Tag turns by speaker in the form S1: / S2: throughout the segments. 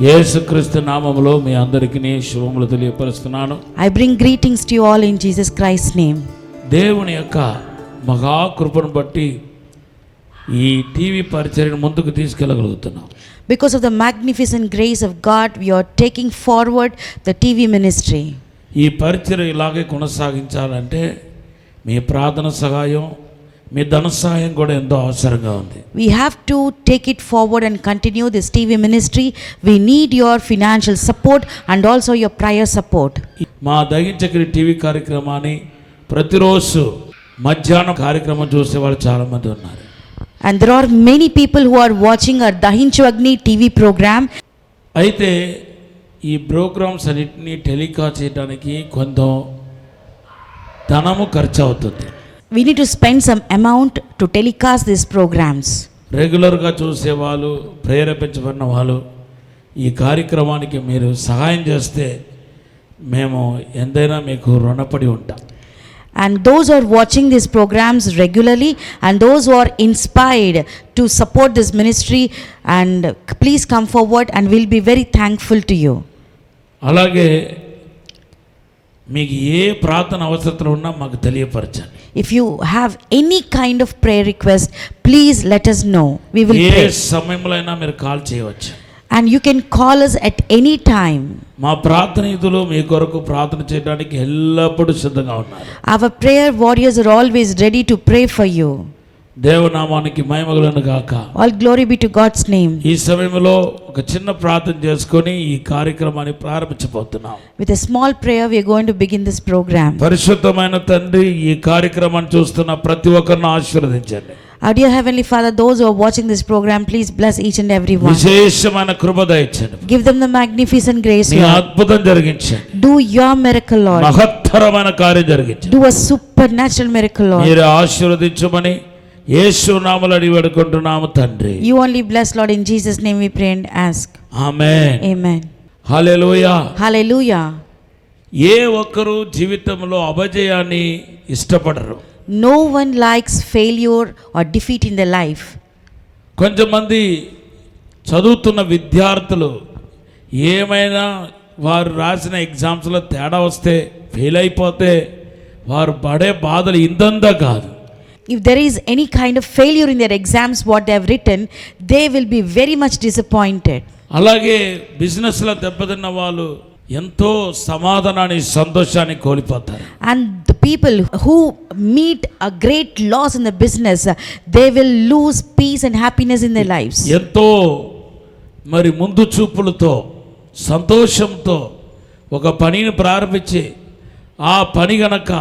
S1: యేసుక్రీస్తు నామములో మీ అందరికీ శుభములు తెలియపరుస్తున్నాను.
S2: I bring greetings to you all in Jesus Christ's name.
S1: దేవుని యొక్క మహాకృపను బట్టి ఈ టీవీ పరిచర్యను ముందుకు తీసుకెళ్ళగలుగుతున్నాం.
S2: Because of the magnificent grace of God, we are taking forward the TV ministry.
S1: ఈ పరిచర్య ఇలాగే కొనసాగించాలంటే మీ ప్రార్థన సహాయం, మీ ధన సహాయం కూడా ఎంతో అవసరంగా ఉంది.
S2: We have to take it forward and continue this TV ministry. We need your financial support and also your prayer support.
S1: మా దగించకరి టీవీ కార్యక్రమాన్ని ప్రతిరోజు మధ్యాహ్నం కార్యక్రమం చూసే వాళ్ళు చాలామంది ఉన్నారు.
S2: And there are many people who are watching our Dahinchu Agni TV program.
S1: అయితే ఈ ప్రోగ్రామ్స్ అన్నిటినీ టెలికాస్ట్ చేయడానికి కొంత ధనము ఖర్చు అవుతుంది.
S2: We need to spend some amount to telecast these programs.
S1: రెగ్యులర్గా చూసేవాళ్ళు, ప్రేరేపించబడిన వాళ్ళు ఈ కార్యక్రమానికి మీరు సహాయం చేస్తే మేము ఎంతైనా మీకు రుణపడి ఉంటాం.
S2: And those who are watching these programs regularly and those who are inspired to support this ministry, and please come forward and we'll be very thankful to you.
S1: అలాగే మీకు ఏ ప్రార్థన అవసరతలు ఉన్నా మాకు తెలియపరచండి.
S2: If you have any kind of prayer request, please let us know. We will
S1: A
S2: pray.
S1: సమయంలో అయినా మీరు కాల్ చేయవచ్చు.
S2: And you can call us at any time.
S1: మా ప్రార్థనీయులు మీ కొరకు ప్రార్థన చేయడానికి ఎల్లప్పుడూ సిద్ధంగా ఉన్నారు.
S2: Our prayer warriors are always ready to pray for you.
S1: దేవనామానికి మహిమ కలుగును గాక.
S2: All glory be to God's name.
S1: ఈ సమయంలో ఒక చిన్న ప్రార్థన చేసుకొని ఈ కార్యక్రమాన్ని ప్రారంభించబోతున్నాం.
S2: With a small prayer we are going to begin this program.
S1: పరిశుద్ధమైన తండ్రి, ఈ కార్యక్రమాన్ని చూస్తున్న ప్రతి ఒక్కరిని ఆశీర్వదించండి.
S2: Our dear Heavenly Father, those who are watching this program, please bless each and every one.
S1: విశేషమైన కృప దయచేయండి.
S2: Give them the magnificent grace,
S1: me
S2: Lord.
S1: అద్భుతం జరిగించండి.
S2: Do your miracle, Lord.
S1: మహత్తరమైన కార్యం జరిగించండి.
S2: Do a supernatural miracle, Lord.
S1: మీరు ఆశీర్వదించమని యేసు నామములో అడిగి వేడుకుంటున్నాము తండ్రి.
S2: You only bless, Lord. In Jesus' name we pray and ask.
S1: Amen.
S2: Amen.
S1: Hallelujah.
S2: Hallelujah.
S1: ఏ ఒక్కరు జీవితంలో అపజయాన్ని ఇష్టపడరు.
S2: No one likes failure or defeat in their life.
S1: కొంతమంది చదువుతున్న విద్యార్థులు ఏమైనా వారు రాసిన ఎగ్జామ్స్లో తేడా వస్తే ఫెయిల్ అయిపోతే వారు పడే బాధలు ఇంతంతా కాదు.
S2: If there is any kind of failure in their exams, what they have written, they will be very much disappointed.
S1: అలాగే బిజినెస్లో దెబ్బతిన్న వాళ్ళు ఎంతో సమాధానాన్ని, సంతోషాన్ని కోల్పోతారు.
S2: And the people who meet a great loss in the business, they will lose peace and happiness in their lives.
S1: ఎంతో మరి ముందు చూపులతో, సంతోషంతో ఒక పనిని ప్రారంభించి ఆ పని గనక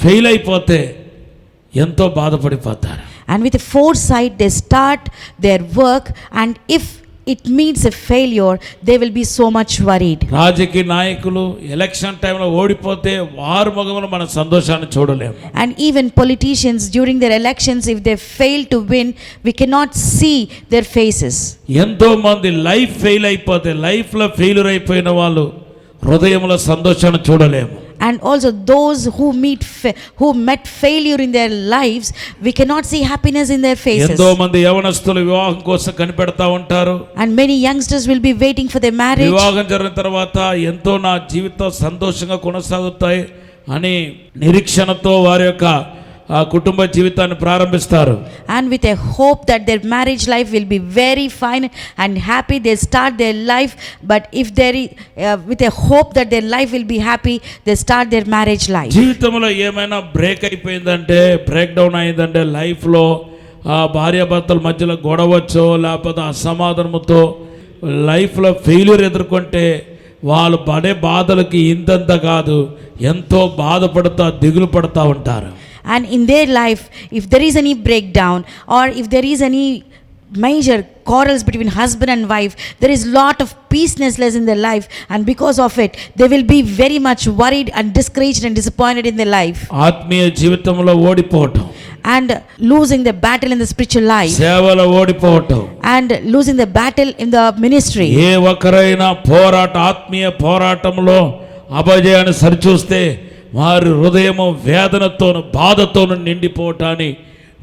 S1: ఫెయిల్ అయిపోతే ఎంతో బాధపడిపోతారు.
S2: And with a foresight they start their work, and if it meets a failure, they will be so much worried.
S1: రాజకీయ నాయకులు ఎలక్షన్ టైంలో ఓడిపోతే వారు ముఖంలో మన సంతోషాన్ని చూడలేము.
S2: And even politicians during their elections, if they fail to win, we cannot see their faces.
S1: ఎంతో మంది లైఫ్ ఫెయిల్ అయిపోతే, లైఫ్లో ఫెయిల్యూర్ అయిపోయిన వాళ్ళు హృదయంలో సంతోషాన్ని చూడలేము.
S2: And also those who met failure in their lives, we cannot see happiness in their faces.
S1: ఎంతో మంది యవనస్తులు వివాహం కోసం కనిపెడతా ఉంటారు.
S2: And many youngsters will be waiting for their marriage.
S1: వివాహం జరిగిన తర్వాత ఎంతో నా జీవితం సంతోషంగా కొనసాగుతాయి అని నిరీక్షణతో వారి యొక్క కుటుంబ జీవితాన్ని ప్రారంభిస్తారు.
S2: And with a hope that their marriage life will be very fine and happy, they start their life. But if there is with a hope that their life will be happy, they start their marriage life.
S1: జీవితంలో ఏమైనా break అయిపోయిందంటే, break down అయిందంటే, లైఫ్లో భార్యాభర్తల మధ్యలో గొడవచ్చో లేకపోతే అసమాధానంతో లైఫ్లో failure ఎదుర్కొంటే వాళ్ళు పడే బాధలకి ఇంతంత కాదు, ఎంతో బాధపడతా దిగులు పడతా ఉంటారు.
S2: And in their life, if there is any breakdown or if there is any major quarrels between husband and wife, there is lot of peacelessness in their life, and because of it they will be very much worried and discouraged and disappointed in their life.
S1: ఆత్మీయ జీవితంలో ఓడిపోవటం,
S2: and losing the battle in the spiritual life,
S1: సేవలో ఓడిపోవటం,
S2: and losing the battle in the ministry.
S1: ఏ ఒక్కరైనా ఆత్మీయ పోరాటంలో అపజయాన్ని సరిచూస్తే వారి హృదయము వేదనతోను బాధతోను నిండిపోవటాన్ని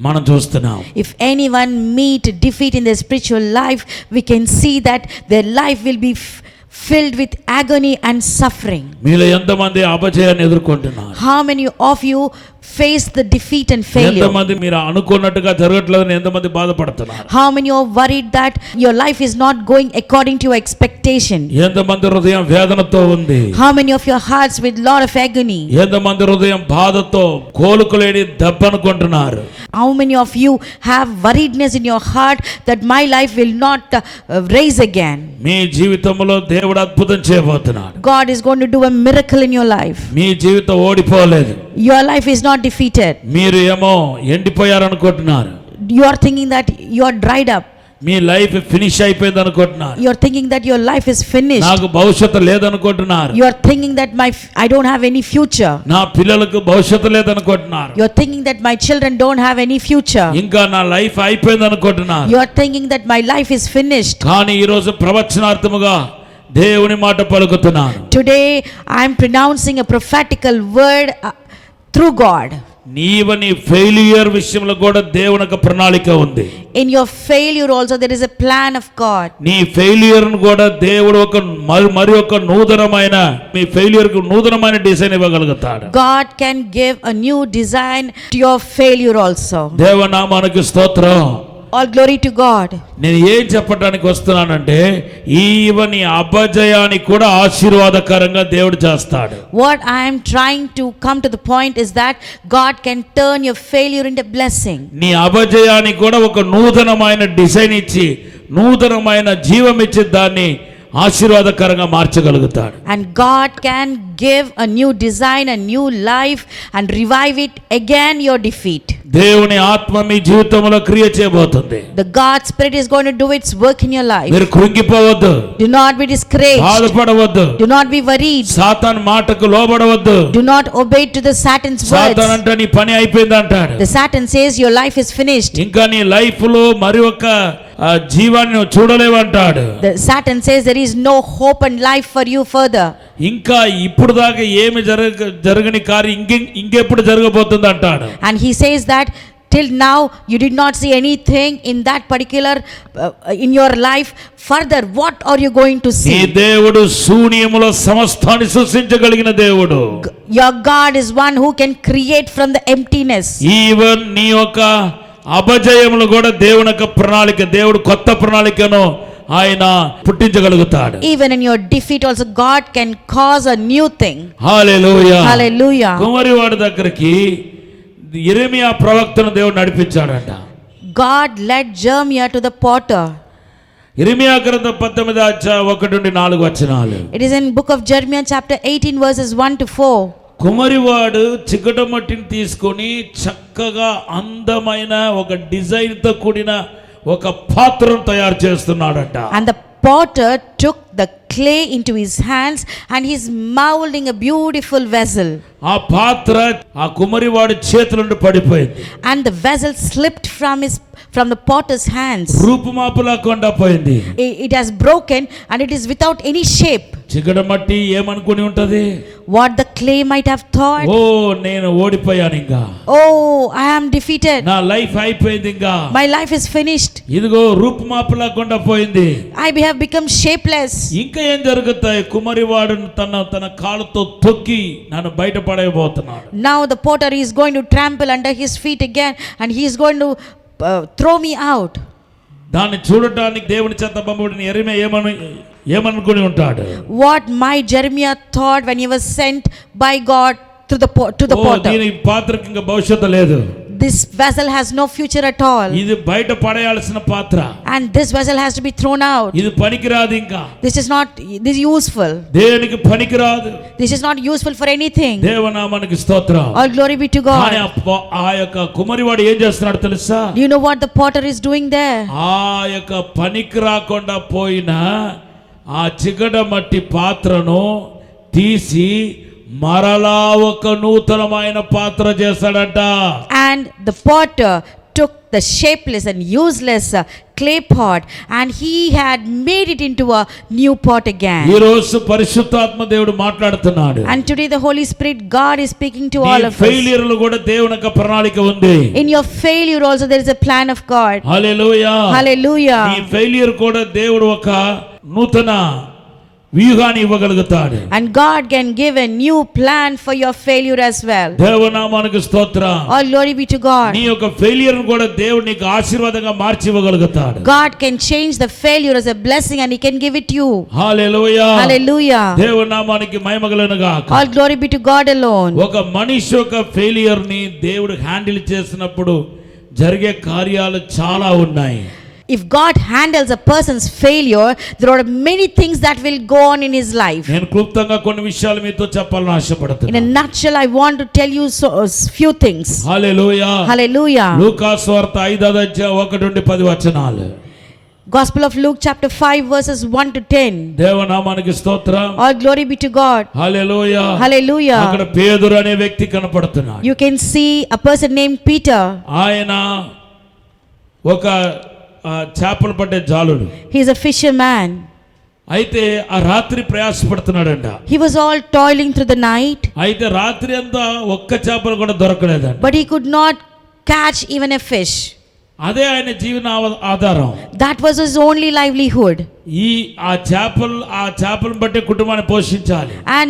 S1: మనం చూస్తున్నాం.
S2: If anyone meet defeat in their spiritual life, we can see that their life will be filled with agony and suffering.
S1: మీలో ఎంతమంది అపజయాన్ని ఎదుర్కొంటున్నారు?
S2: How many of you face the defeat and failure?
S1: ఎంతమంది మీరు అనుకున్నట్టుగా జరగట్లేదని ఎంతమంది బాధపడుతున్నారు?
S2: How many are worried that your life is not going according to your expectation?
S1: ఎంతమంది హృదయం వేదనతో ఉంది?
S2: How many of your hearts with lot of agony?
S1: ఎంతమంది హృదయం బాధతో కోలుకోలేని దెబ్బనుకుంటున్నారు?
S2: How many of you have worriedness in your heart that my life will not rise again?
S1: మీ జీవితంలో దేవుడు అద్భుతం చేయబోతున్నాడు.
S2: God is going to do a miracle in your life.
S1: మీ జీవితం ఓడిపోలేదు.
S2: Your life is not defeated.
S1: మీరు ఏమో ఎండిపోయారు అనుకుంటున్నారు.
S2: You are thinking that you are dried up.
S1: Me life finish అయిపోయింది అనుకుంటున్నారు.
S2: You are thinking that your life is finished.
S1: నాకు భవిష్యత్తు లేదనుకుంటున్నారు.
S2: You are thinking that I don't have any future.
S1: నా పిల్లలకు భవిష్యత్తు లేదనుకుంటున్నారు.
S2: You are thinking that my children don't have any future.
S1: ఇంకా నా life అయిపోయింది అనుకుంటున్నారు.
S2: You are thinking that my life is finished.
S1: కానీ ఈ రోజు ప్రవచనార్థముగా దేవుని మాట పలుకుతున్నాను.
S2: Today I am pronouncing a prophetical word through God.
S1: నీవని ఫెయిల్యూర్ విషయంలో కూడా దేవునికి ప్రణాళిక ఉంది.
S2: In your failure also there is a plan of God.
S1: నీ ఫెయిల్యూర్ ను కూడా దేవుడు ఒక మరి ఒక నూతనమైన మీ ఫెయిల్యూర్ కు నూతనమైన design ఇవ్వగలుగుతాడు.
S2: God can give a new design to your failure also.
S1: దేవనామానికి స్తోత్రం.
S2: All glory to God.
S1: నేను ఏం చెప్పడానికి వస్తున్నానంటే ఈవని అపజయానికి కూడా ఆశీర్వాదకరంగా దేవుడు చేస్తాడు.
S2: What I am trying to come to the point is that God can turn your failure into blessing.
S1: నీ అపజయానికి కూడా ఒక నూతనమైన డిజైన్ ఇచ్చి నూతనమైన జీవం ఇచ్చి దాన్ని ఆశీర్వాదకరంగా మార్చగలుగుతాడు.
S2: And God can give a new design, a new life and revive it again your defeat.
S1: దేవుని ఆత్మ మీ జీవితంలో క్రియ చేయబోతుంది.
S2: The God Spirit is going to do its work in your life.
S1: మీరు కృంగిపోవద్దు.
S2: Do not be discouraged.
S1: బాధపడవద్దు.
S2: Do not be worried.
S1: సాతాను మాటకు లోబడవద్దు.
S2: Do not obey to the Satan's words.
S1: సాతాను అంటే నీ పని అయిపోయింది అంటాడు.
S2: The Satan says your life is finished.
S1: ఇంకా నీ లైఫ్ లో మరి ఒక జీవాన్ని చూడలేవంటాడు.
S2: The Satan says there is no hope and life for you further.
S1: ఇంకా ఇప్పుడు దాకా ఏమి జరగని కార్యం ఇంకెప్పుడు జరగబోతుంది అంటాడు.
S2: And he says that till now you did not see anything in that particular in your life. Further what are you going to see?
S1: నీ దేవుడు శూన్యములో సమస్తాన్ని సృష్టించగలిగిన దేవుడు.
S2: Your God is one who can create from the emptiness.
S1: Even నీ యొక్క అపజయములు కూడా దేవుని యొక్క ప్రణాళిక, దేవుడు కొత్త ప్రణాళికను ఆయన పుట్టించగలుగుతాడు.
S2: Even in your defeat also God can cause a new thing.
S1: Hallelujah.
S2: Hallelujah.
S1: కుమారివాడి దగ్గరికి యెరెమియా ప్రవక్తను దేవుడు నడిపించాడంట.
S2: God led Jeremiah to the potter.
S1: యెరెమియా గ్రంథం 18వ అధ్యాయం 1-4 వచనాలు.
S2: It is in book of Jeremiah chapter 18 verses 1 to 4.
S1: కుమారివాడు చికట మట్టిని తీసుకొని చక్కగా అందమైన ఒక డిజైన్ తో కూడిన ఒక పాత్రను తయారు చేస్తున్నాడట.
S2: And the potter took the clay into his hands and he is molding a beautiful vessel.
S1: ఆ పాత్ర ఆ కుమారివాడి చేతుల నుండి పడిపోయింది.
S2: And the vessel slipped from the potter's hands.
S1: రూపుమాపులా కొండ పోయింది.
S2: It has broken and it is without any shape.
S1: చికట మట్టి ఏమనుకుని ఉంటది?
S2: What the clay might have thought?
S1: ఓ నేను ఓడిపోయాను ఇంకా.
S2: Oh, I am defeated.
S1: నా లైఫ్ అయిపోయింది ఇంకా.
S2: My life is finished.
S1: ఇదిగో రూపుమాపులా కొండ పోయింది.
S2: I have become shapeless.
S1: ఇంకా ఏం జరుగుతాయి? కుమారివాడు తన కాళ్ళతో తొక్కి నన్ను బయట పడేయబోతున్నాడు.
S2: Now the potter is going to trample under his feet again and he is going to throw me out.
S1: దాన్ని చూడటానికి దేవుని చేత పంపబడిన యెరెమియా ఏమనుకుని ఉంటాడు?
S2: What my Jeremiah thought when he was sent by God to the potter.
S1: దీని పాత్రకి ఇంకా భవిష్యత్తు లేదు.
S2: This vessel has no future at all.
S1: ఇది బయట పడేయాల్సిన పాత్ర.
S2: And this vessel has to be thrown out.
S1: ఇది పనికిరాదు ఇంకా.
S2: This is useful.
S1: దేనికి పనికిరాదు.
S2: This is not useful for anything.
S1: దేవనామానికి స్తోత్రం.
S2: All glory be to God.
S1: కానీ ఆ యొక్క కుమారివాడు ఏం చేస్తున్నాడు తెలుసా?
S2: Do you know what the potter is doing there?
S1: ఆ యొక్క పనికి రాకుండా పోయిన ఆ చిగడ మట్టి పాత్రను తీసి మరలా ఒక నూతనమైన పాత్ర చేస్తాడట.
S2: And the potter took the shapeless and useless clay pot and he had made it into a new pot
S1: ఈ
S2: again.
S1: రోజు పరిశుద్ధాత్మ దేవుడు మాట్లాడుతున్నాడు.
S2: And today the Holy Spirit God is speaking to
S1: నీ
S2: all of us.
S1: ఫెయిలియర్లు కూడా దేవుని యొక్క ప్రణాళిక ఉంది.
S2: In your failure also there is a plan of God.
S1: హల్లెలూయా. నీ
S2: Hallelujah.
S1: ఫెయిలియర్ కూడా దేవుడు ఒక నూతన వ్యూహాన్ని ఇవ్వగలుగుతాడు.
S2: And God can give a new plan for your failure as well.
S1: దేవనామానికి స్తోత్రం.
S2: All glory be to God.
S1: నీ యొక్క ఫెయిలియర్ కూడా దేవుడు నీకు ఆశీర్వాదంగా మార్చి ఇవ్వగలుగుతాడు.
S2: God can change the failure as a blessing and he can give it to you.
S1: Hallelujah.
S2: Hallelujah.
S1: దేవనామానికి మహిమ కలుగును గాక.
S2: All glory be to God alone.
S1: ఒక మనిషి యొక్క ఫెయిలియర్ ని దేవుడు హ్యాండిల్ చేసినప్పుడు జరిగే కార్యాలు చాలా ఉన్నాయి.
S2: If God handles a person's failure, there are many things that will go on in his life.
S1: నేను క్లుప్తంగా కొన్ని విషయాలు మీతో చెప్పాలని
S2: In a
S1: ఆశపడుతున్నాను.
S2: nutshell, I want to tell you few things.
S1: Hallelujah.
S2: Hallelujah.
S1: లూకా సువార్త 5వ అధ్యాయం 1 నుండి 10 వచనాలు.
S2: Gospel of Luke chapter 5 verses 1 to 10.
S1: దేవనామానికి స్తోత్రం.
S2: All glory be to God.
S1: Hallelujah.
S2: Hallelujah.
S1: అక్కడ పేతురు అనే వ్యక్తి కనపడుతున్నాడు.
S2: You can see a person named Peter.
S1: ఆయన ఒక చేపలు పట్టే జాలుడు.
S2: He is a fisherman.
S1: అయితే ఆ రాత్రి ప్రయాసపడుతున్నాడంట.
S2: He was all toiling through the night,
S1: అయితే రాత్రి అంతా ఒక్క చేపలు కూడా దొరకలేదంట.
S2: but he could not catch even a fish.
S1: అదే ఆయన జీవన ఆధారం.
S2: That was his only livelihood.
S1: ఆ చేపలను బట్టి కుటుంబాన్ని పోషించాలి.
S2: And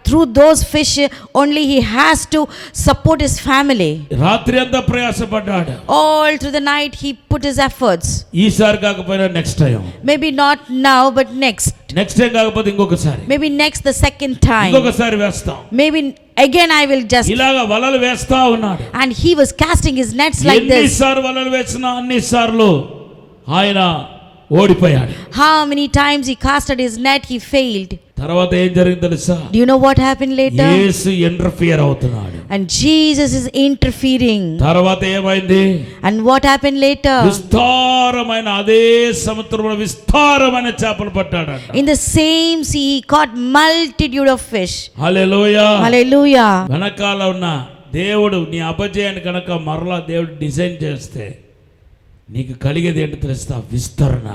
S2: through those fish only he has to support his family.
S1: రాత్రి అంతా ప్రయాసపడ్డాడు.
S2: All through the night he put his efforts.
S1: ఈసారి కాకపోయినా next time.
S2: Maybe not now but next.
S1: Next time కాకపోతే ఇంకొకసారి.
S2: Maybe next the second time.
S1: ఇంకొకసారి వేస్తాం.
S2: Maybe again I will just.
S1: ఇలాగా వలలు వేస్తా ఉన్నాడు.
S2: And he was casting his nets like this.
S1: ఎన్నిసార్లు వలలు వేసినా అన్నిసార్లు ఆయన ఓడిపోయాడు.
S2: How many times he casted his net, he failed.
S1: తర్వాత ఏం జరిగింది తెలుసా?
S2: Do you know what happened later?
S1: Yesu interfere అవుతున్నాడు.
S2: And Jesus is interfering.
S1: తర్వాత ఏమైంది?
S2: And what happened later?
S1: విస్తారమైన అదే సముద్రంలో విస్తారమైన చేపలు పట్టాడంట.
S2: In the same sea he caught multitude of fish.
S1: Hallelujah.
S2: Hallelujah.
S1: వెనకాల ఉన్న దేవుడు నీ అపజయాన్ని కనుక మరలా దేవుడు డిజైన్ చేస్తే నీకు కలిగేది ఏంటో తెలుస్తా? విస్తరణ.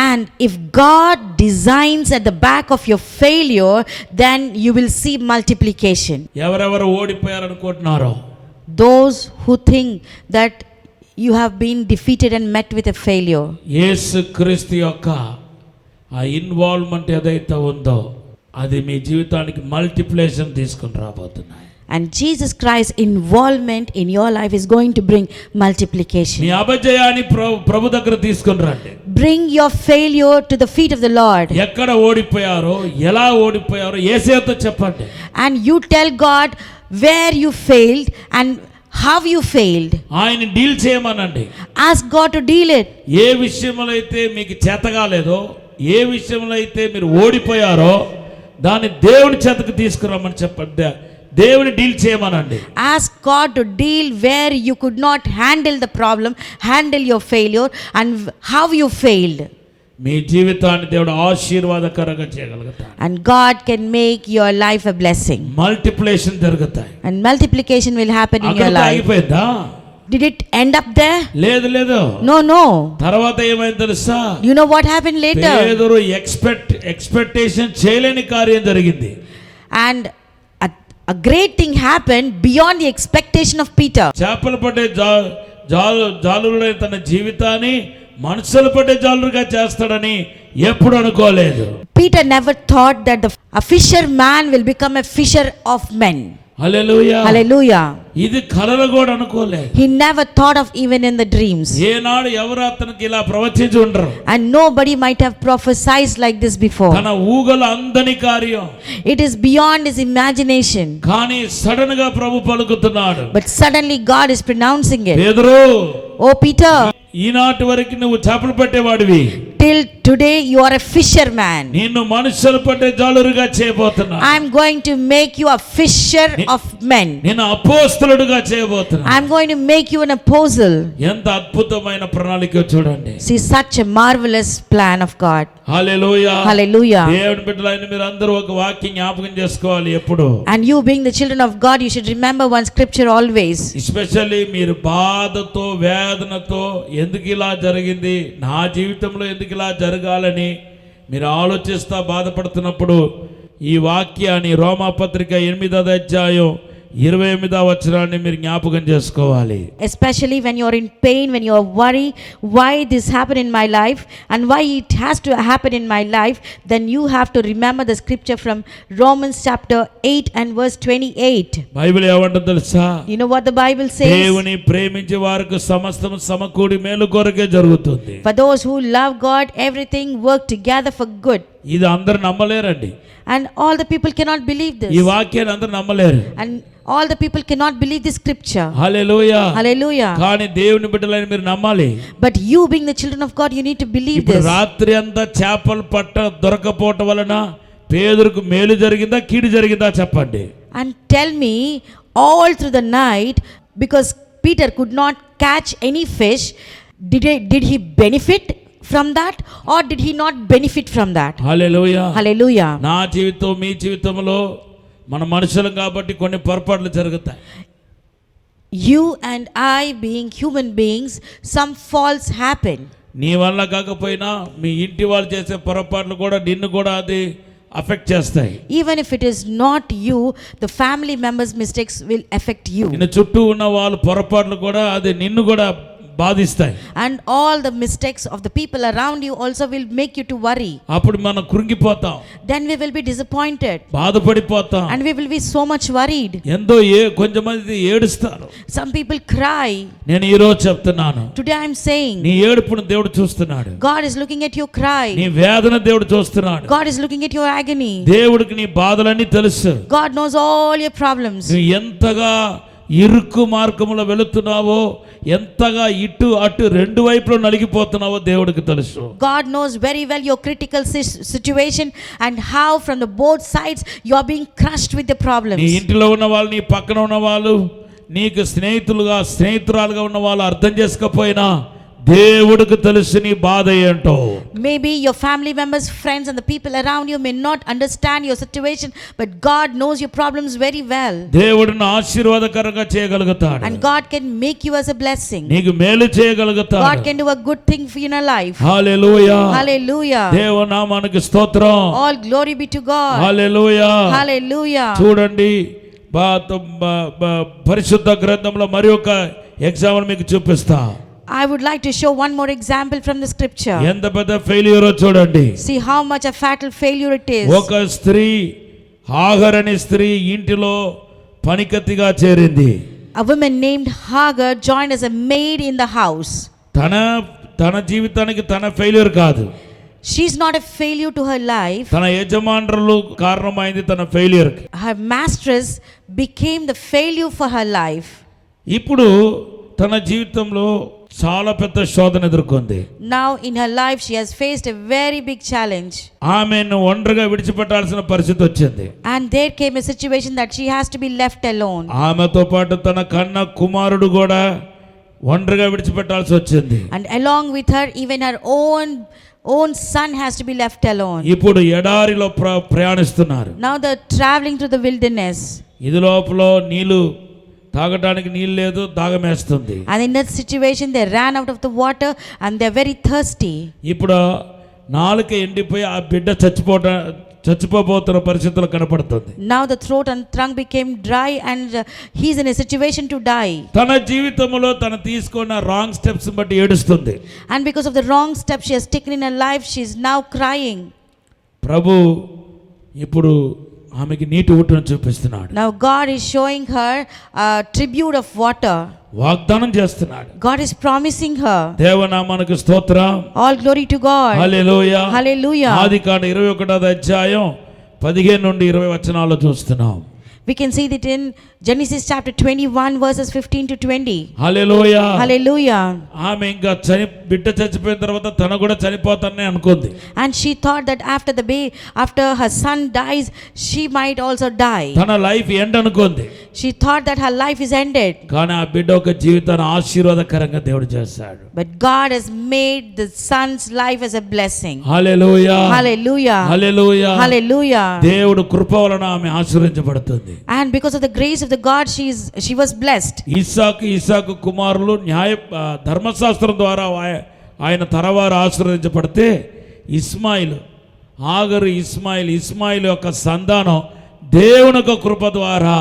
S2: And if God designs at the back of your failure, then you will see multiplication.
S1: ఎవరెవరు ఓడిపోయారనుకుంటున్నారో,
S2: Those who think that you have been defeated and met with a failure.
S1: యేసు క్రీస్తు యొక్క ఆ ఇన్వాల్వ్మెంట్ ఏదైతే ఉందో అది మీ జీవితానికి మల్టిప్లికేషన్ తీసుకొని రాబోతున్నాయి.
S2: And Jesus Christ's involvement in your life is going to bring multiplication.
S1: మీ అపజయాన్ని ప్రభు దగ్గర తీసుకొని రండి.
S2: Bring your failure to the feet of the Lord.
S1: ఎక్కడ ఓడిపోయారో, ఎలా ఓడిపోయారో యేసుతో చెప్పండి.
S2: And you tell God where you failed and how you failed.
S1: ఆయన deal చేయమనండి.
S2: Ask God to deal it.
S1: ఏ విషయంలో అయితే మీకు చేతగాలేదో, ఏ విషయంలో అయితే మీరు ఓడిపోయారో దాన్ని దేవుని చేతకు తీసుకురమ్మని చెప్పండి. దేవుని డీల్ చేయమనండి.
S2: Ask God to deal where you could not handle the problem, handle your failure and how you failed.
S1: మీ జీవితాన్ని దేవుడు ఆశీర్వాదకరంగా చేయగలుగుతాడు.
S2: And God can make your life a blessing.
S1: Multiplication జరుగుతాయి.
S2: And multiplication will happen in your life.
S1: అయిపోయిందా?
S2: Did it end up there?
S1: లేదు.
S2: No.
S1: తర్వాత ఏమైంది తెలుసా?
S2: You know what happened later?
S1: పేతురు ఎక్స్పెక్టేషన్ చేయలేని కార్యం జరిగింది.
S2: And a great thing happened beyond the expectation of Peter.
S1: చేపలు పట్టే జాలురుడైన తన జీవితాన్ని మనుషులు పట్టే జాలురుగా చేస్తాడని ఎప్పుడు అనుకోలేదు.
S2: Peter never thought that a fisherman will become a fisher of men.
S1: Hallelujah.
S2: Hallelujah.
S1: ఇది కలలో కూడా అనుకోలేదు.
S2: He never thought of even in the dreams.
S1: ఏనాడు ఎవరు అతనికి ఇలా ప్రవచించి ఉండరు.
S2: And nobody might have prophesied like this before.
S1: తన ఊగల అందని కార్యం.
S2: It is beyond his imagination.
S1: కానీ సడన్ గా ప్రభు పలుకుతున్నాడు.
S2: But suddenly God is pronouncing it.
S1: పేతురు,
S2: Oh Peter,
S1: ఈనాటి వరకు నువ్వు చేపలు పట్టేవాడివి.
S2: till today you are a fisherman.
S1: నిన్ను మనుషులు పట్టే జాలురుగా చేయబోతున్నా.
S2: I am going to make you a fisher of men.
S1: నేను అపోస్తలుడుగా చేయబోతున్నా.
S2: I'm going to make you an apostle.
S1: ఎంత అద్భుతమైన ప్రణాళిక చూడండి.
S2: See, such a marvelous plan of God.
S1: Hallelujah.
S2: Hallelujah.
S1: దేవుని బిడ్డలైన మీరు అందరూ ఒక వాక్యం జ్ఞాపకం చేసుకోవాలి ఎప్పుడు.
S2: And you being the children of God, you should remember one scripture always.
S1: Especially మీరు బాధతో వేదనతో ఎందుకు ఇలా జరిగింది, నా జీవితంలో ఎందుకు ఇలా జరగాలని మీరు ఆలోచిస్తా బాధపడుతున్నప్పుడు ఈ వాక్యాన్ని రోమాపత్రిక 8వ అధ్యాయం 28వ వచనాన్ని మీరు జ్ఞాపకం చేసుకోవాలి.
S2: Especially when you're in pain, when you're worried why this happened in my life and why it has to happen in my life, then you have to remember the scripture from Romans chapter 8 and verse 28.
S1: Bible ఏమంటుందో తెలుసా?
S2: You know what the Bible says?
S1: దేవుని ప్రేమించే వారికి సమస్తం సమకూడి మేలు కొరకే జరుగుతుంది.
S2: For those who love God, everything work together for good.
S1: ఇది అందరూ నమ్మలేరండి.
S2: And all the people cannot believe this.
S1: ఈ వాక్యాన్ని అందరూ నమ్మలేరు.
S2: And all the people cannot believe this scripture.
S1: Hallelujah.
S2: Hallelujah.
S1: కానీ దేవుని బిడ్డలైన మీరు నమ్మాలి.
S2: But you being the children of God, you need to believe
S1: ఇప్పుడు
S2: this.
S1: రాత్రి అంతా చేపలు పట్ట దొరకపోవటం వలన పేదరికి మేలు జరిగిందా కీడు జరిగిందా చెప్పండి.
S2: And tell me, all through the night, because Peter could not catch any fish, did he benefit from that or did he not benefit from that?
S1: Hallelujah.
S2: Hallelujah.
S1: నా జీవితం మీ జీవితంలో మన మనుషులం కాబట్టి కొన్ని పొరపాట్లు జరుగుతాయి.
S2: You and I being human beings, some faults happen.
S1: నీ వల్ల కాకపోయినా మీ ఇంటి వాళ్ళు చేసే పొరపాట్లు కూడా నిన్ను కూడా అది అఫెక్ట్ చేస్తాయి.
S2: Even if it is not you, the family members' mistakes will affect you.
S1: నిన్ను చుట్టూ ఉన్న వాళ్ళ పొరపాట్లు కూడా అది నిన్ను కూడా బాధిస్తాయి.
S2: And all the mistakes of the people around you also will make you to worry.
S1: అప్పుడు మనం కృంగిపోతాం.
S2: Then we will be disappointed.
S1: బాధపడిపోతాం.
S2: And we will be so much worried.
S1: ఎంతో కొంచెమంది ఏడుస్తారు.
S2: Some people cry.
S1: నేను ఈ రోజు చెప్తున్నాను,
S2: Today I am saying,
S1: నీ ఏడుపును దేవుడు చూస్తున్నాడు.
S2: God is looking at your cry.
S1: నీ వేదన దేవుడు చూస్తున్నాడు.
S2: God is looking at your agony.
S1: దేవుడికి నీ బాధలన్నీ తెలుసు.
S2: God knows all your problems.
S1: నువ్వు ఎంతగా ఇరుకు మార్గములో వెళుతున్నావో, ఎంతగా ఇటు అటు రెండు వైపులో నలిగిపోతున్నావో దేవుడికి తెలుసు.
S2: God knows very well your critical situation and how from the both sides you are being crushed with the problems.
S1: నీ ఇంటిలో ఉన్న వాళ్ళు, నీ పక్కన ఉన్న వాళ్ళు, నీకు స్నేహితురాలుగా ఉన్న వాళ్ళు అర్థం చేసుకోకపోయినా దేవుడికి తెలుసు నీ బాధ ఏంటో.
S2: Maybe your family members, friends and the people around you may not understand your situation, but God knows your problems very well.
S1: దేవుడిని ఆశీర్వాదకరంగా చేయగలుగుతాడు.
S2: And God can make you as a blessing.
S1: నీకు మేలు చేయగలుగుతాడు.
S2: God can do a good thing for you in your life.
S1: Hallelujah.
S2: Hallelujah.
S1: దేవుని నామానికి స్తోత్రం.
S2: All glory be to God.
S1: Hallelujah.
S2: Hallelujah.
S1: చూడండి, పరిశుద్ధ గ్రంథంలో మరి ఒక ఎగ్జాంపుల్ మీకు చూపిస్తా.
S2: I would like to show one more example from the scripture.
S1: ఎంత పెద్ద ఫెయిల్యూర్ చూడండి.
S2: See how much a fatal failure it is.
S1: ఒక స్త్రీ, హాగర్ అనే స్త్రీ ఇంటిలో పనికత్తిగా చేరింది.
S2: A woman named Hagar joined as a maid in the house.
S1: తన జీవితానికి తన ఫెయిల్యూర్ కాదు.
S2: She is not a failure to her life.
S1: తన యజమానులు కారణమైంది తన failure.
S2: Her mistress became the failure for her life.
S1: ఇప్పుడు తన జీవితంలో చాలా పెద్ద శోధన ఎదుర్కొంది.
S2: Now in her life she has faced a very big challenge.
S1: ఆమెను ఒంటరిగా విడిచిపెట్టాల్సిన పరిస్థితి వచ్చింది.
S2: And there came a situation that she has to be left alone.
S1: ఆమెతో పాటు తన కన్న కుమారుడు కూడా ఒంటరిగా విడిచిపెట్టాల్సి వచ్చింది.
S2: And along with her even her own son has to be left alone.
S1: ఇప్పుడు ఎడారిలో ప్రయాణిస్తున్నారు.
S2: Now they're traveling through the wilderness.
S1: ఇది లోపల నీళ్లు తాగడానికి నీళ్ళు లేదు, దాగమేస్తుంది.
S2: And in that situation they ran out of the water and they're very thirsty.
S1: ఇప్పుడు నాలుక ఎండిపోయి ఆ బిడ్డ చచ్చిపోబోతున్న పరిస్థితులు కనపడుతుంది.
S2: Now the throat and trunk became dry and he's in a situation to die.
S1: తన జీవితంలో తన తీసుకున్న రాంగ్ స్టెప్స్ బట్టి ఏడుస్తుంది.
S2: And because of the wrong step she has taken in her life, she is now crying.
S1: ప్రభు ఇప్పుడు ఆమెకి నీటి ఊటను చూపిస్తున్నాడు.
S2: Now God is showing her a tribute of water.
S1: వాగ్దానం చేస్తున్నాడు.
S2: God is promising her.
S1: దేవనామానికి స్తోత్రం.
S2: All glory to God.
S1: Hallelujah.
S2: Hallelujah.
S1: ఆదికాండ 21వ అధ్యాయం 15 నుండి 20 వచనాల్లో చూస్తున్నాం.
S2: We can see that in Genesis chapter 21 verses 15 to 20.
S1: Hallelujah.
S2: Hallelujah.
S1: ఆమె ఇంకా బిడ్డ చచ్చిపోయిన తర్వాత తన కూడా చనిపోతానని అనుకుంది.
S2: And she thought that after her son dies, she might also die.
S1: తన లైఫ్ ఎండ్ అనుకుంది.
S2: She thought that her life is ended.
S1: కానీ ఆ బిడ్డ ఒక జీవితాన్ని ఆశీర్వాదకరంగా దేవుడు చేస్తాడు.
S2: But God has made the son's life as a blessing.
S1: Hallelujah,
S2: Hallelujah.
S1: Hallelujah,
S2: Hallelujah.
S1: దేవుడు కృప వలన ఆమె ఆశీర్వదించబడుతుంది.
S2: And because of the grace of the God, she was blessed.
S1: ఇస్సాకు కుమారులు ధర్మశాస్త్రం ద్వారా ఆయన తరవారు ఆశీర్వదించబడితే ఇస్మాయిల్ యొక్క సంతానం దేవుని యొక్క కృప ద్వారా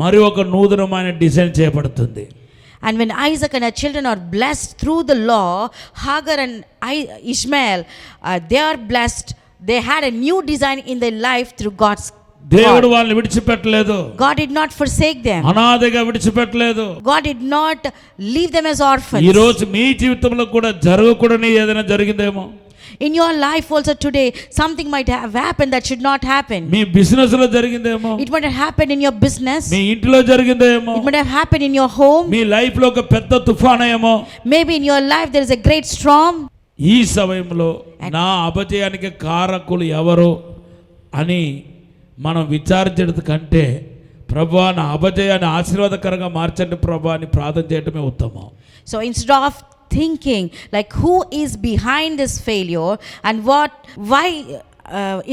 S1: మరి ఒక నూతనమైన డిజైన్ చేయబడుతుంది.
S2: And when Isaac and her children are blessed through the law, Hagar and Ishmael, they are blessed. They had a new design in their life through God's.
S1: దేవుడు వాళ్ళని విడిచిపెట్టలేదు.
S2: God did not forsake them.
S1: అనాథగా విడిచిపెట్టలేదు.
S2: God did not leave them as orphans.
S1: ఈ రోజు మీ జీవితంలో కూడా జరగకూడని ఏదైనా జరిగిందేమో.
S2: In your life also today, something might have happened that should not happen.
S1: Me business లో జరిగిందేమో.
S2: It might have happened in your business.
S1: మీ ఇంట్లో జరిగిందేమో.
S2: It might have happened in your home.
S1: Me life లో ఒక పెద్ద తుఫాను ఏమో.
S2: Maybe in your life there is a great storm.
S1: ఈ సమయంలో నా అపజయానికి కారకులు ఎవరు అని మనం విచారించడం కంటే ప్రభువా నా అపజయాన్ని ఆశీర్వాదకరంగా మార్చండి ప్రభువా అని ప్రార్థన చేయడమే ఉత్తమం.
S2: So instead of thinking like who is behind this failure and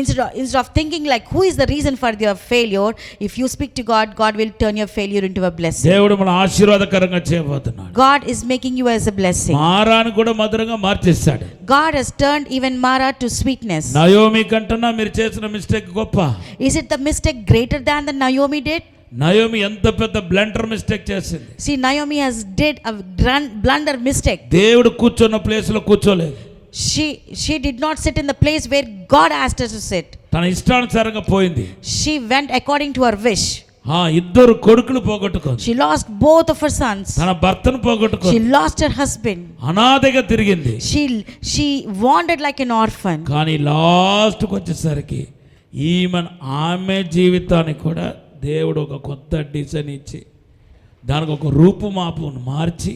S2: instead of thinking like who is the reason for your failure, if you speak to God, God will turn your failure into a blessing.
S1: దేవుడు మన ఆశీర్వాదకరంగా చేయబోతున్నాడు.
S2: God is making you as a blessing.
S1: మారాను కూడా మధురంగా మార్చేస్తాడు.
S2: God has turned even Mara to sweetness.
S1: Naomi కంటనా మీరు చేసిన మిస్టేక్ గొప్ప.
S2: Is it the mistake greater than the Naomi did?
S1: Naomi ఎంత పెద్ద బ్లండర్ మిస్టేక్ చేసింది.
S2: See, Naomi has did a blunder mistake.
S1: దేవుడు కూర్చున్న ప్లేస్ లో కూర్చోలేదు.
S2: She did not sit in the place where God asked her to sit.
S1: తన ఇష్టానుసారంగా పోయింది.
S2: She went according to her wish.
S1: ఇద్దరు కొడుకులు పోగొట్టుకుంది.
S2: She lost both of her sons.
S1: తన భర్తను పోగొట్టుకుంది.
S2: She lost her husband.
S1: అనాథగా తిరిగింది.
S2: She wandered like an orphan.
S1: కానీ లాస్ట్కి వచ్చేసరికి ఆమె జీవితానికి కూడా దేవుడు ఒక కొత్త డిజైన్ ఇచ్చి దానికి ఒక రూపుమాపును మార్చి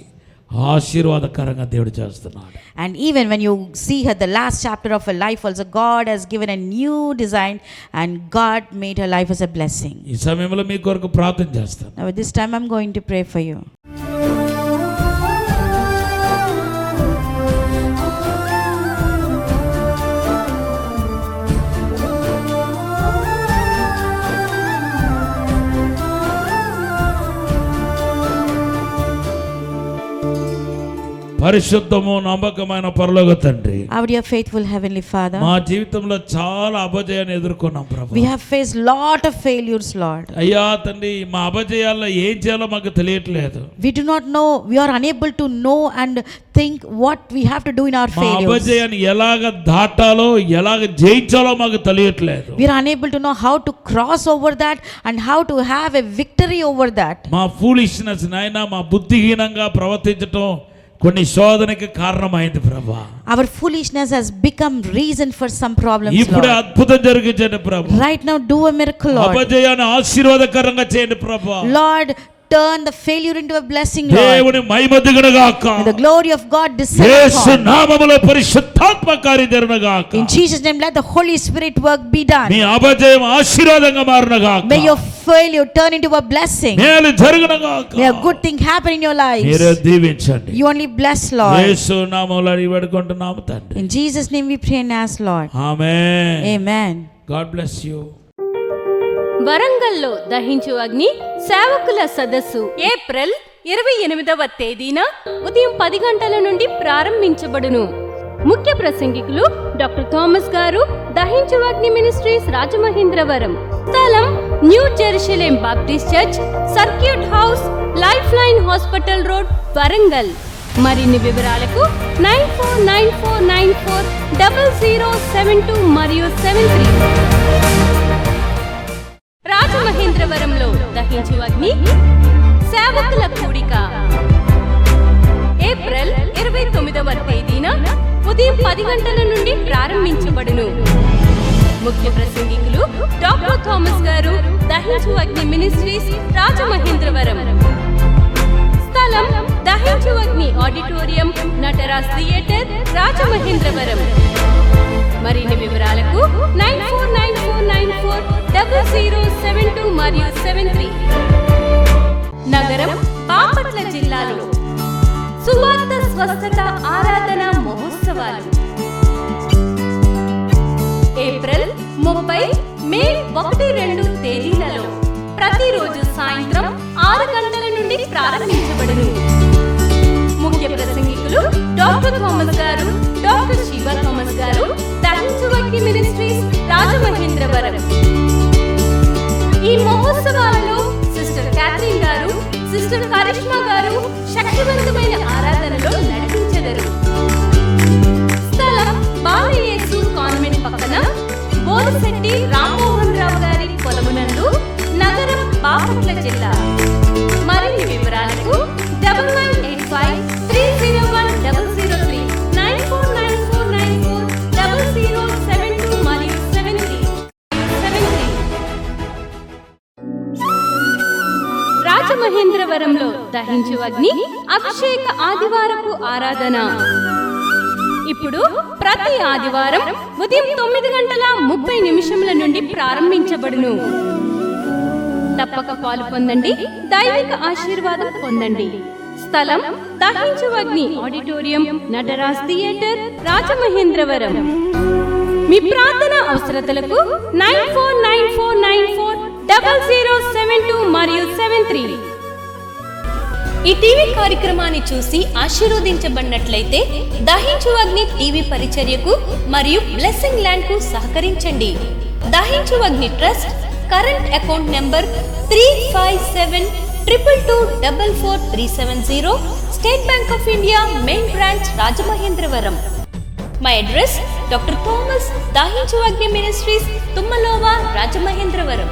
S1: ఆశీర్వాదకరంగా దేవుడు చేస్తున్నాడు.
S2: And even when you see her the last chapter of her life also, God has given a new design and God made her life as a blessing.
S1: ఈ సమయంలో మీ కొరకు ప్రార్థన చేస్తాను.
S2: Now at this time I'm going to pray for you.
S1: పరిశుద్ధము నమ్మకమైన పరలోక తండ్రి,
S2: our dear faithful heavenly Father,
S1: మా జీవితంలో చాలా అపజయాన్ని ఎదుర్కొన్నాం ప్రభు.
S2: we have faced lot of failures, Lord.
S1: అయ్యా తండ్రి, మా అపజయాల్లో ఏం చేయాలో మాకు తెలియట్లేదు.
S2: We do not know, we are unable to know and think what we have to do in our
S1: మా
S2: failures.
S1: అపజయాన్ని ఎలాగ దాటాలో ఎలాగ జయించాలో మాకు తెలియట్లేదు.
S2: We are unable to know how to cross over that and how to have a victory over that.
S1: మా foolishness నాయనా, మా బుద్ధిహీనంగా ప్రవర్తించటం కొన్ని శోధనకి కారణమైంది ప్రభా.
S2: Our foolishness has become reason for some problems,
S1: ఇప్పుడు
S2: Lord.
S1: అద్భుతం జరిగించండి ప్రభా.
S2: Right now do a miracle, Lord.
S1: అపజయాన్ని ఆశీర్వాదకరంగా చేయండి ప్రభా.
S2: Lord, turn the failure into a blessing, Lord.
S1: దేవుని మహిమ దిగునుగాక.
S2: May the glory of God descend
S1: Yesu
S2: upon.
S1: నామములో పరిశుద్ధాత్మ కార్యం జరుగునుగాక.
S2: In Jesus' name let the Holy Spirit work be done.
S1: మీ అపజయం ఆశీర్వాదంగా మారునుగాక.
S2: May your failure turn into a blessing.
S1: మేలు జరుగునుగాక.
S2: May a good thing happen in your lives.
S1: మీరే దీవించండి.
S2: You only bless, Lord.
S1: యేసు నామములో అడిగి వేడుకుంటున్నాము తండ్రి.
S2: In Jesus' name we pray and ask, Lord.
S1: Amen.
S2: Amen.
S1: God bless you.
S3: వరంగల్లో దహించు అగ్ని సేవకుల సదస్సు ఏప్రిల్ 28వ తేదీన ఉదయం 10 గంటల నుండి ప్రారంభించబడును. ముఖ్య ప్రసంగికులు డాక్టర్ థామస్ గారు, దహించు అగ్ని మినిస్ట్రీస్ రాజమహేంద్రవరం. స్థలం new Jerusalem Baptist church, circuit house, life line hospital road, Warangal. మరిన్ని వివరాలకు 9494940072 మరియు 73. రాజమహేంద్రవరంలో దహించు అగ్ని సేవకుల కూడిక ఏప్రిల్ 29వ తేదీన ఉదయం 10 గంటల నుండి ప్రారంభించబడును. ముఖ్య ప్రసంగికులు డాక్టర్ థామస్ గారు, దహించు అగ్ని మినిస్ట్రీస్ రాజమహేంద్రవరం. స్థలం దహించు అగ్ని ఆడిటోరియం, నటరాజ్ థియేటర్, రాజమహేంద్రవరం. మరిన్ని వివరాలకు 9494940072 మరియు 73. స్వస్థత ఆరాధన మహోత్సవాలు ఏప్రిల్ 30, మే 1-2 తేదీలలో ప్రతిరోజు సాయంత్రం 6 గంటల నుండి ప్రారంభించబడును. ముఖ్య ప్రసంగికులు డాక్టర్ థామస్ గారు, డాక్టర్ శివ థామస్ గారు, దహించువగ్ని మినిస్ట్రీస్, రాజమహేంద్రవరం. ఈ మహోత్సవాలలో సిస్టర్ క్యాథరిన్ గారు, సిస్టర్ కరిష్మా గారు శక్తివంతమైన ఆరాధనలో నడిపించెదరు. స్థలం బాలయేసు కాన్వెంట్ పక్కన బోధశెట్టి రామ్మోహన్ రావు గారి పొలమునందు, నగరం బాపట్ల జిల్లా. మరిన్ని వివరాలకు 9985-301-003, 9494940072 మరియు 73. రాజమహేంద్రవరంలో దహించు అగ్ని అభిషేక ఆదివారపు ఆరాధన ఇప్పుడు ప్రతి ఆదివారం ఉదయం 9:30 నుండి ప్రారంభించబడును. తప్పక పాలు పొందండి, దైవిక ఆశీర్వాదం పొందండి. స్థలం దహించు అగ్ని ఆడిటోరియం, నటరాజ్ థియేటర్, రాజమహేంద్రవరం. మీ ప్రార్థన అవసరతలకు 9494940072 మరియు 73. ఈ టీవీ కార్యక్రమాన్ని చూసి ఆశీర్వదించబడినట్లయితే దహించు అగ్ని టీవీ పరిచర్యకు మరియు బ్లెస్సింగ్ ల్యాండ్ కు సహకరించండి. Dahinchu Agni trust current account number 357222444370, State Bank of India main branch, Rajamahendravaram. My address doctor Thomas, Dahinchu Agni ministries, తుమ్మలోవా, Rajamahendravaram.